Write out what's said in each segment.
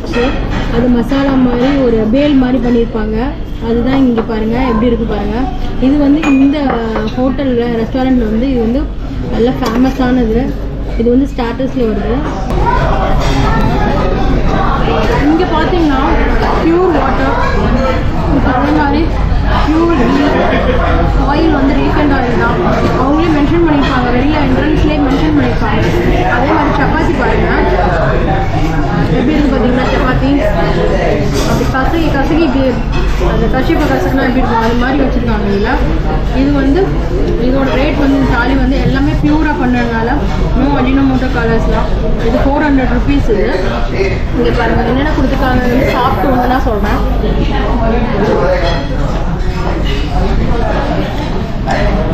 Mix, அது மசாலா மாதிரி ஒரு பேல் மாதிரி பண்ணியிருப்பாங்க. அதுதான் இங்கே பாருங்கள் எப்படி இருக்குது பாருங்கள். இது வந்து இந்த ஹோட்டலில் ரெஸ்டாரண்ட்டில் வந்து இது வந்து நல்ல ஃபேமஸானது. இது வந்து ஸ்டார்டர்ஸில் வருது. இங்கே பார்த்தீங்கன்னா ப்யூர் வாட்டர், அதே மாதிரி ப்யூர் ஆயில் வந்து ரீஃபைண்ட் ஆயில் தான். அவங்களே மென்ஷன் பண்ணியிருப்பாங்க, வெளியில் என்ட்ரன்ஸ்லேயே மென்ஷன் பண்ணியிருப்பாங்க. அதே மாதிரி சப்பாத்தி பாருங்கள் எப்படி இருக்குது பார்த்தீங்கன்னா, சப்பாத்தி அப்படி கசகி இப்படி அந்த கஷிப்பை கசக்குனா எப்படி இருக்கும் அது மாதிரி வச்சுருக்காங்க இதில். இது வந்து இதோட ரேட் வந்து தாலி வந்து எல்லாமே ப்யூராக பண்ணுறதுனால நோ அஜினோமோட்டோ கலர்ஸ்லாம். இது 400 rupees. இது இங்கே பாருங்கள் என்னென்ன கொடுத்துருக்காங்க வந்து சாப்பிட்டு வந்து நான் சொல்கிறேன்.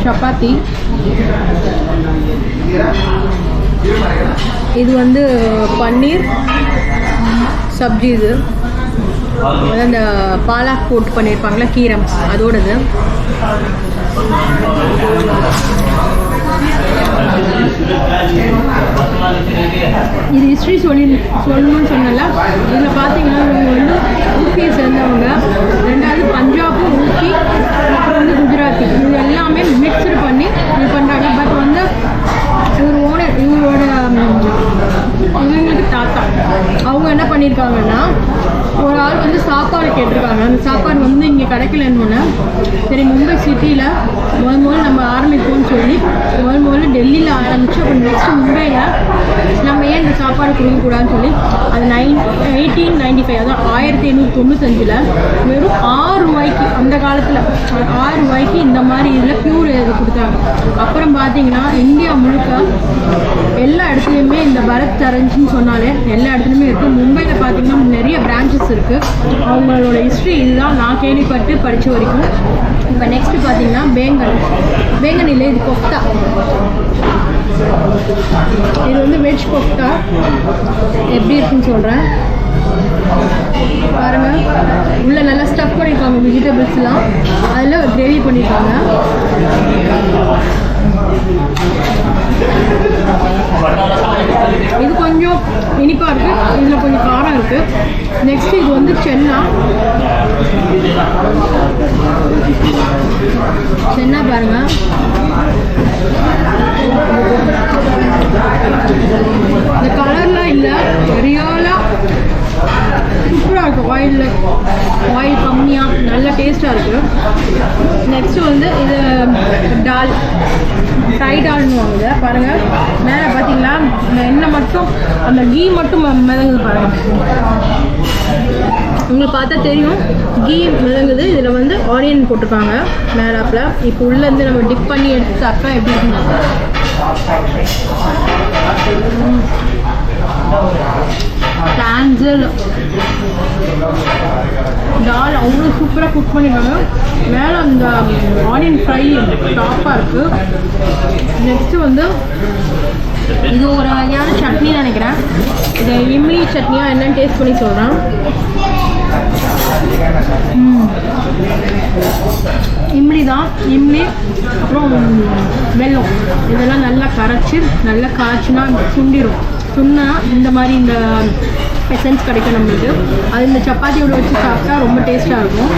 சப்பாத்தி, இது வந்து பன்னீர் சப்ஜி, இது அந்த பாலாக் போட்டு பண்ணியிருப்பாங்களா கீரம் அதோடது. இது ஹிஸ்ட்ரி சொல்லணும்னு சொன்னல. இதில் பார்த்தீங்கன்னா இவங்க வந்து ஊப்பியை சேர்ந்தவங்க, ரெண்டாவது பஞ்சாபும் ஊப்பி, அப்புறம் வந்து குஜராத்தி, இது எல்லாமே மிக்சடு பண்ணி இது பண்ணுறாங்க. பட் வந்து இவரோட இவங்களுக்கு தாத்தா அவங்க என்ன பண்ணியிருக்காங்கன்னா, ஒரு ஆள் வந்து சாப்பாடு கேட்டிருக்காங்க. அந்த சாப்பாடு வந்து இங்கே கிடைக்கலன்னு, சரி மும்பை சிட்டியில் முதல்ல நம்ம ஆரம்பிப்போம்னு சொல்லி முதல்ல டெல்லியில் ஆரம்பித்து அப்புறம் நெக்ஸ்ட்டு மும்பையில் நம்ம ஏன் இந்த சாப்பாடு கொடுக்கக்கூடாதுன்னு சொல்லி அது 1895, அதான் 1895 வெறும் 6 ரூபாய்க்கு, அந்த காலத்தில் 6 ரூபாய்க்கு இந்த மாதிரி இதில் ப்யூர் இது கொடுத்தாங்க. அப்புறம் பார்த்தீங்கன்னா இந்தியா முழுக்க எல்லா இடத்துலையுமே இந்த பரத் அரஞ்சுன்னு சொன்னாலே எல்லா இடத்துலையுமே இருக்குது. மும்பையில் பார்த்தீங்கன்னா நிறைய பிரான்ச்சஸ் இருக்குது. அவங்களோட ஹிஸ்ட்ரி இதுதான் நான் கேள்விப்பட்டு படித்த வரைக்கும். இப்போ நெக்ஸ்ட்டு பார்த்தீங்கன்னா பேங்கன் இல்லை, இது கொஃப்தா. இது வந்து வெஜ் கொஃப்தா எப்படி இருக்குன்னு சொல்கிறேன் பாருங்கள். உள்ளே நல்லா ஸ்டஃப் பண்ணியிருக்காங்க வெஜிடபிள்ஸ்லாம், அதில் கிரேவி பண்ணியிருக்காங்க. இது கொஞ்சம் இனிப்பாக இருக்குது, இதில் கொஞ்சம் காரம் இருக்குது. நெக்ஸ்ட் இது வந்து சென்னா பாருங்கள். இந்த கலர்லாம் இல்லை, ரியலாக சூப்பராக இருக்கும். ஆயில் கம்மியாக நல்ல டேஸ்ட்டாக இருக்குது. நெக்ஸ்ட்டு வந்து இது டால், ஃப்ரை டால்னு வாங்குது பாருங்கள். மேலே பார்த்தீங்களா எண்ணெய் மட்டும், அந்த கீ மட்டும் மிதங்குது பாருங்கள். உங்களுக்கு பார்த்தா தெரியும் கீ மிதங்குது. இதில் வந்து ஆனியன் போட்டிருக்காங்க மேலாப்பில். இப்போ உள்ளேருந்து நம்ம டிப் பண்ணி எடுத்து சாப்பிட்டா எப்படி இருக்குங்க. கேன்சல் டால் அவ்வளோ சூப்பராக குக் பண்ணியிருக்காங்க. மேலே அந்த ஆனியன் ஃப்ரை டாப்பாக இருக்குது. நெக்ஸ்ட்டு வந்து இது ஒரு வகையான சட்னி நினைக்கிறேன். இது இம்லி சட்னியாக என்னென்னு டேஸ்ட் பண்ணி சொல்கிறேன். இம்லி தான், இம்லி அப்புறம் வெல்லம் இதெல்லாம் நல்லா கரைச்சி நல்லா காய்ச்சினா சுண்டிடும். சுண்ணா இந்த மாதிரி இந்த எசன்ஸ் கிடைக்கும் நம்மளுக்கு. அது இந்த சப்பாத்தியோட வச்சு சாப்பிட்டா ரொம்ப டேஸ்ட்டாக இருக்கும்.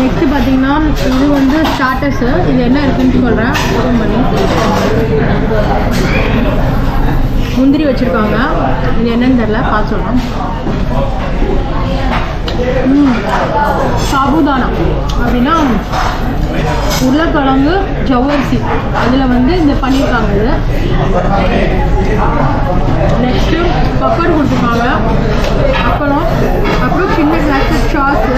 நெக்ஸ்ட்டு பார்த்திங்கன்னா இது வந்து ஸ்டார்டர்ஸு. இது என்ன இருக்குதுன்னு சொல்கிறேன். ஓப்பன் பண்ணி முந்திரி வச்சுருக்காங்க. இது என்னன்னு தெரில, பார்த்து சொல்கிறேன். சாபுதானா அப்படின்னா உருளைக்கிழங்கு ஜவ்வரிசி அதில் வந்து இந்த பண்ணியிருக்காங்க. இது நெக்ஸ்ட்டு பப்படு கொடுத்துருக்காங்க, அப்பளம், அப்புறம் சின்ன கிளாஸ் சாஸு,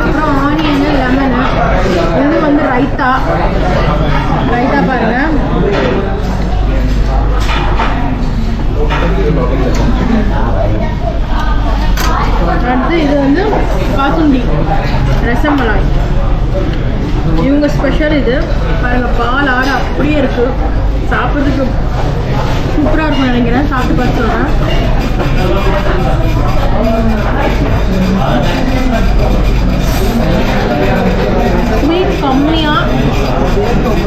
அப்புறம் ஆனியனு, லெமனு. இது வந்து ரைத்தா பாருங்கள். அடுத்து இது வந்து பாசுந்தி ரசமலாய், இவங்க ஸ்பெஷல். இது பாருங்கள், பால் ஆடை அப்படியே இருக்குது. சாப்பிட்றதுக்கு சூப்பராக இருக்கும்னு நினைக்கிறேன். சாப்பிட்டு பார்த்து சொல்கிறேன். ஸ்வீட் கம்மியாக,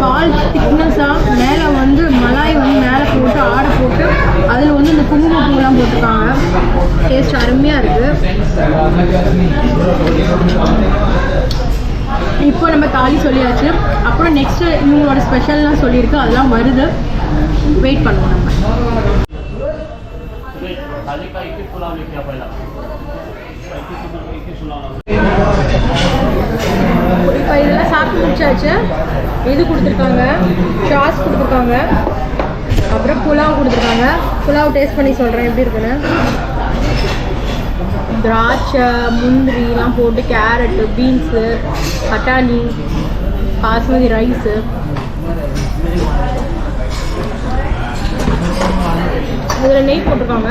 பால் திக்னஸாக, மேலே வந்து மலாய் வந்து மேலே போட்டு ஆடை போட்டு அதில் வந்து இந்த குங்குமப்பூலாம் போட்டிருக்காங்க. டேஸ்ட் அருமையாக இருக்குது. இப்போ நம்ம தாலி சொல்லியாச்சு. அப்புறம் நெக்ஸ்ட்டு இவங்களோட ஸ்பெஷல்லாம் சொல்லியிருக்கு, அதெல்லாம் வருது. வெயிட் பண்ணுவோம் நம்ம. இப்போ இதெல்லாம் சாப்பிட்டு முடிச்சாச்சு. இது கொடுத்துருக்காங்க, சாஸ் கொடுத்துருக்காங்க, அப்புறம் புலாவ் கொடுத்துருக்காங்க. புலாவ் டேஸ்ட் பண்ணி சொல்கிறேன் எப்படி இருக்குன்னு. திராட்சை, முந்திரிலாம் போட்டு, கேரட்டு, பீன்ஸு, பட்டாணி, பாஸ்மதி ரைஸு, அதில் நெய் போட்டிருக்காங்க.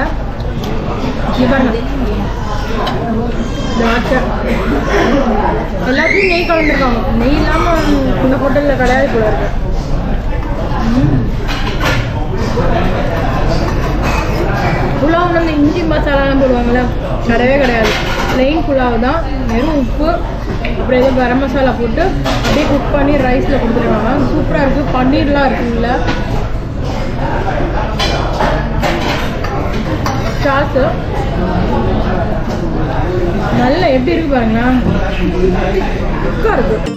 திராட்சை எல்லாத்தையும் நெய் கலந்துருக்காங்க. நெய் இல்லாமல் இந்த ஹோட்டலில் கிடையாது போல இருக்கு. புலாவ் நம்ம இஞ்சி மசாலாலாம் போடுவாங்கள்ல, கிடையவே கிடையாது. ப்ளெயின் புலாவ் தான். வெறும் உப்பு, அப்புறம் ஏதோ கரம் மசாலா போட்டு அப்படியே குக் பண்ணி ரைஸில் கொடுத்துருக்காங்க. சூப்பராக இருக்குது. பன்னீர்லாம் இருக்குங்கள. சாஸு நல்லா எப்படி இருக்கு பாருங்களா, குக்காக இருக்குது.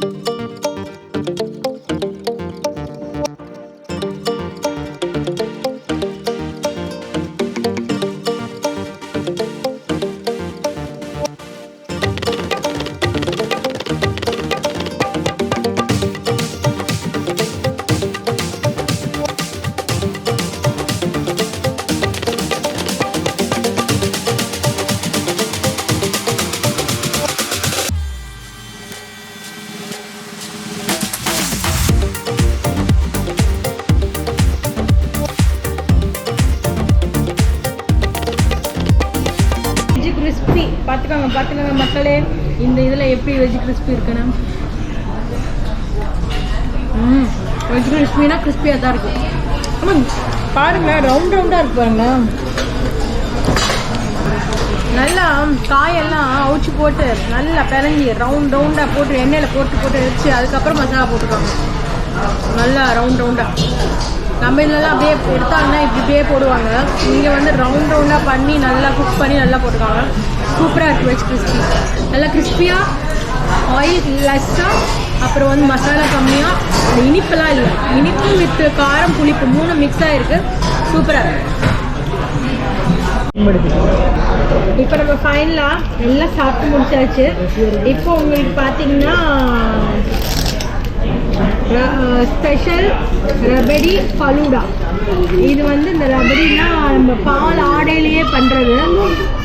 கிறிஸ்பி பார்த்துக்கோங்க மக்களே. இந்த இதில் எப்படி வெஜ் கிறிஸ்பி இருக்குன்னு. வெஜ் கிறிஸ்பினா கிறிஸ்பியாக தான் இருக்கும். ஆமாம் பாருங்கள், ரவுண்டாக இருக்கு பாருங்களேன். நல்லா காயெல்லாம் அவிச்சு போட்டு நல்லா பிறங்கி ரவுண்டாக போட்டு எண்ணெயில் போட்டு வச்சு அதுக்கப்புறம் மசாலா போட்டுருக்காங்க. நல்லா ரவுண்டாக. நம்ம இதெல்லாம் அப்படியே எடுத்தாங்கன்னா இப்படியே போடுவாங்க. இங்கே வந்து ரவுண்டாக பண்ணி நல்லா குக் பண்ணி நல்லா போட்டுருக்காங்க. சூப்பராக இருக்குது வெஜ் கிறிஸ்பி. நல்லா கிறிஸ்பியாக, ஆயில் லெஸ்ஸாக, அப்புறம் வந்து மசாலா கம்மியாக, இனிப்பெல்லாம் இல்லை. இனிப்பு வித் காரம் புளிப்பு 3 மிக்ஸ் ஆகிருக்கு. சூப்பராக இருக்குது. இப்போ நம்ம ஃபைனலாக எல்லாம் சாப்பிட்டு முடிச்சாச்சு. இப்போ உங்களுக்கு பார்த்தீங்கன்னா ஸ்பெஷல் ரபடி ஃபலூடா. இது வந்து இந்த ரபடினா நம்ம பால் ஆடையிலேயே பண்ணுறது.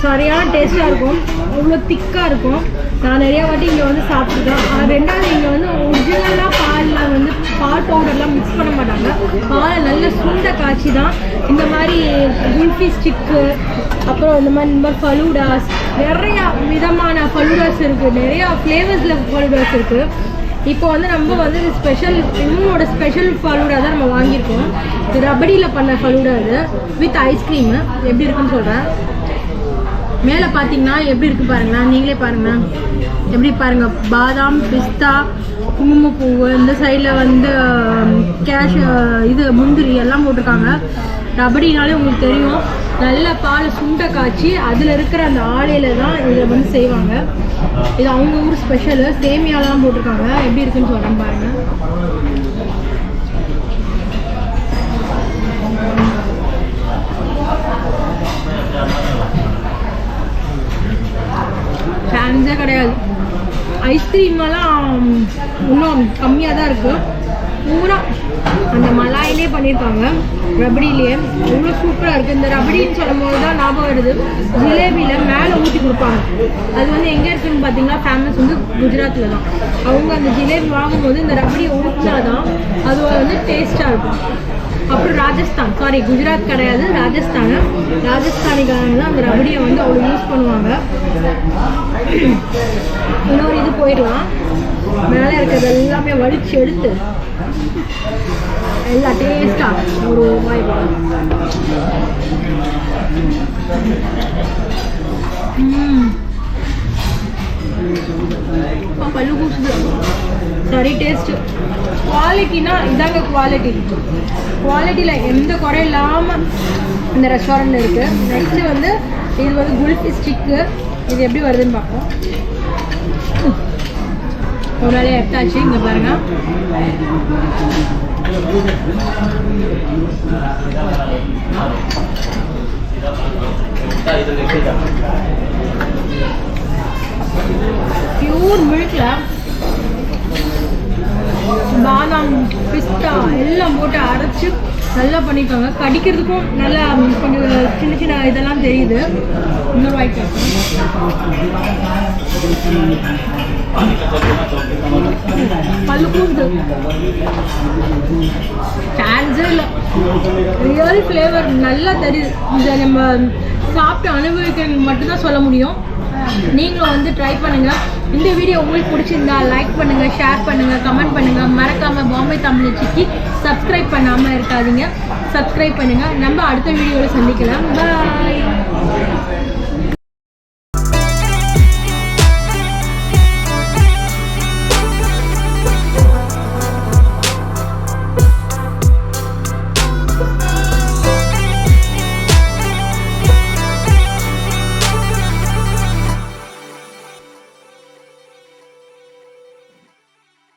சரியான டேஸ்ட்டாக இருக்கும். அவ்வளோ திக்காக இருக்கும். நான் நிறையா வாட்டி இங்கே வந்து சாப்பிட்ருக்கேன். ரெண்டாவது இங்கே வந்து ஒரிஜினலாக பாலில் வந்து பால் பவுடர்லாம் மிக்ஸ் பண்ண மாட்டாங்க. பாலை நல்ல சுண்ட காய்ச்சி தான் இந்த மாதிரி குல்ஃபி ஸ்டிக்கு, அப்புறம் இந்த மாதிரி ஃபலூடாஸ், நிறையா விதமான ஃபலூடாஸ் இருக்குது. நிறையா ஃப்ளேவர்ஸில் ஃபலூடாஸ் இருக்குது. இப்போ வந்து நம்ம வந்து ஸ்பெஷல், இவங்களோட ஸ்பெஷல் ஃபலூடா தான் நம்ம வாங்கியிருக்கோம். இது ரபடியில் பண்ண ஃபலூடா. இது வித் ஐஸ்கிரீமு. எப்படி இருக்குன்னு சொல்கிறேன். மேலே பார்த்தீங்கன்னா எப்படி இருக்குது பாருங்களா, நீங்களே பாருங்களேன். எப்படி பாருங்கள், பாதாம், பிஸ்தா, குங்குமப்பூ, இந்த சைடில் வந்து இது முந்திரி எல்லாம் போட்டிருக்காங்க. ரபடினாலே உங்களுக்கு தெரியும், நல்ல பால் சுண்டை காய்ச்சி அதில் இருக்கிற அந்த ஆலையில் தான் இதில் வந்து செய்வாங்க. இது அவங்க ஊர் ஸ்பெஷலு. சேமியாலாம் போட்டிருக்காங்க. எப்படி இருக்குன்னு சொல்கிறேன் பாருங்கள். சான்ஸே கிடையாது. ஐஸ்கிரீமெல்லாம் இன்னும் கம்மியாக தான் இருக்குது. பூரா அந்த மலாயிலே பண்ணியிருக்காங்க, ரபடியிலே. அவ்வளோ சூப்பராக இருக்குது. இந்த ரபடின்னு சொல்லும் போது தான் ஞாபகம் வருது, ஜிலேபியில் மேலே ஊற்றி கொடுப்பாங்க. அது வந்து எங்கே இருக்குதுன்னு பார்த்தீங்கன்னா ஃபேமஸ் வந்து குஜராத்தில் தான். அவங்க அந்த ஜிலேபி வாங்கும்போது இந்த ரபடியை ஊற்றினா தான் அது வந்து டேஸ்ட்டாக இருக்கும். அப்புறம் ராஜஸ்தான், சாரி குஜராத் கிடையாது, ராஜஸ்தானிக்காரங்க தான் அந்த ரபடியை வந்து அவ்வளோ யூஸ் பண்ணுவாங்க. இன்னொரு இது போயிடலாம். மேலே இருக்கிறது எல்லாமே வலிச்சு எடுத்து எல்லாம் டேஸ்ட்டாக ஒரு வாய் பல்லு கூசுது. சரி டேஸ்ட்டு. குவாலிட்டினா இதாங்க குவாலிட்டியில் எந்த குறை இல்லாமல் இந்த ரெஸ்டாரண்ட் இருக்குது. நெக்ஸ்ட்டு வந்து இது வந்து குல்ஃபி ஸ்டிக்கு. இது எப்படி வருதுன்னு பார்ப்போம். ஒரு வேலையை எடுத்தாச்சு. இங்கே பாருங்கள், பியூர் மில்கில் பாதாம் பிஸ்தா எல்லாம் போட்டு அரைச்சி நல்லா பண்ணியிருக்காங்க. கடிக்கிறதுக்கும் நல்லா கொஞ்சம் சின்ன சின்ன இதெல்லாம் தெரியுது. இன்னொரு வாய்ப்பு பல்லுக்கும் சான்ஸே இல்லை. ரியல் ஃப்ளேவர் நல்லா தெரியுது. இதை நம்ம சாப்பிட்டு அனுபவிக்கிறது மட்டும்தான் சொல்ல முடியும். நீங்களும் வந்து ட்ரை பண்ணுங்கள். இந்த வீடியோ உங்களுக்கு பிடிச்சிருந்தா லைக் பண்ணுங்கள், ஷேர் பண்ணுங்கள், கமெண்ட் பண்ணுங்கள். மறக்காமல் பாம்பே தமிழ் சிக்கி சப்ஸ்கிரைப் பண்ணாமல் இருக்காதீங்க. சப்ஸ்கிரைப் பண்ணுங்கள். நம்ம அடுத்த வீடியோவில் சந்திக்கலாம். பாய்.